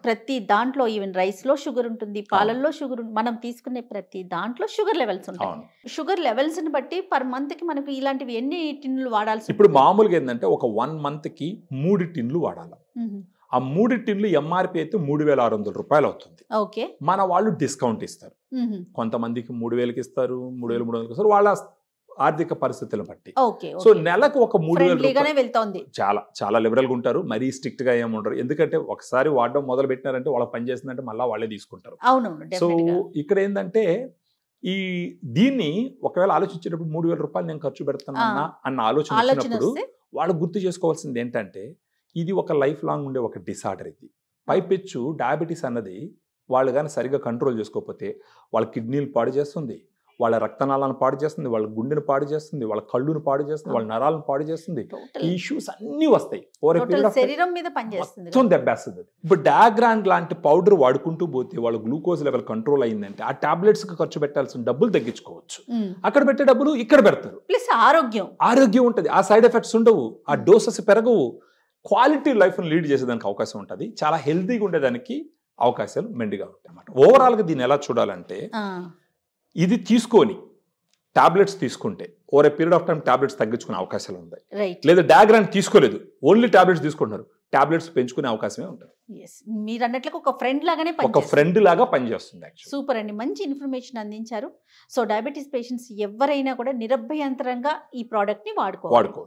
ప్రతి దాంట్లో even rice లో షుగర్ ఉంటుంది, పాలల్లో షుగర్, మనం తీసుకునే ప్రతి దాంట్లో షుగర్ లెవెల్స్ ఉంటాయి. షుగర్ లెవెల్స్ ని బట్టి పర్ మంత్ కి మనకు ఇలాంటివి ఎన్ని టిన్నులు వాడాల్సి ఇప్పుడు మామూలుగా ఏంటంటే ఒక 1 month కి 3 టిన్లు వాడాలి. ఆ 3 టిన్లు ఎంఆర్పి అయితే 3,600 రూపాయలు అవుతుంది. ఓకే, మన వాళ్ళు డిస్కౌంట్ ఇస్తారు. కొంతమందికి 3,000కి ఇస్తారు, 3,300కి ఇస్తారు, వాళ్ళ ఆర్థిక పరిస్థితులను బట్టి. సో నెలకు ఒక 3,000 చాలా చాలా లిబరల్ గా ఉంటారు, మరీ స్ట్రిక్ట్ గా ఏముంటారు. ఎందుకంటే ఒకసారి వాడడం మొదలు పెట్టినారంటే వాళ్ళకి పని చేసిందంటే మళ్ళీ వాళ్ళే తీసుకుంటారు. సో ఇక్కడ ఏంటంటే దీన్ని ఒకవేళ ఆలోచించేటప్పుడు 3,000 రూపాయలు నేను ఖర్చు పెడతానన్నా అన్న ఆలోచన వచ్చినప్పుడు వాళ్ళు గుర్తు చేసుకోవాల్సింది ఏంటంటే ఇది ఒక లైఫ్ లాంగ్ ఉండే ఒక డిసార్డర్. ఇది పైపెచ్చు డయాబెటీస్ అన్నది వాళ్ళు కానీ సరిగ్గా కంట్రోల్ చేసుకోకపోతే వాళ్ళ కిడ్నీలు పాడు చేస్తుంది, వాళ్ళ రక్తనాళాలను పాడు చేస్తుంది, వాళ్ళ గుండెను పాడు చేస్తుంది, వాళ్ళ కళ్ళును పాడు చేస్తుంది, వాళ్ళ నరాలను పాడు చేస్తుంది. ఈ ఇష్యూస్ అన్ని వస్తాయి. శరీరం మీద పనిచేస్తుంది, దెబ్బేస్తుంది. ఇప్పుడు డయాగ్రాండ్ లాంటి పౌడర్ వాడుకుంటూ పోతే వాళ్ళ గ్లూకోజ్ లెవెల్ కంట్రోల్ అయిందంటే ఆ టాబ్లెట్స్ కి ఖర్చు పెట్టాల్సిన డబ్బులు తగ్గించుకోవచ్చు. అక్కడ పెట్టే డబ్బులు ఇక్కడ పెడతారు. ప్లస్ ఆరోగ్యం ఉంటుంది, ఆ సైడ్ ఎఫెక్ట్స్ ఉండవు, ఆ డోసెస్ పెరగవు, క్వాలిటీ లైఫ్ లీడ్ చేసేదానికి అవకాశం ఉంటుంది, చాలా హెల్తీగా ఉండేదానికి అవకాశాలు మెండుగా ఉంటాయి అన్నమాట. ఓవరాల్గా దీన్ని ఎలా చూడాలంటే ఇది తీసుకొని టాబ్లెట్స్ తీసుకుంటే over a period of time tablets తగ్గించుకునే అవకాశాలు ఉంటాయి. లేదా డయాగ్రామ్ తీసుకోలేదు, ఓన్లీ టాబ్లెట్స్ తీసుకుంటున్నారు, టాబ్లెట్స్ పెంచుకునే అవకాశమే ఉంటుంది. మీరు అన్నట్లుగా ఒక ఫ్రెండ్ లాగా పనిచేస్తుంది. సూపర్ అండి, మంచి ఇన్ఫర్మేషన్ అందించారు. సో డయాబెటీస్ పేషెంట్స్ ఎవరైనా కూడా నిరభ్యంతరంగా ఈ ప్రోడక్ట్ ని వాడుకోవచ్చు.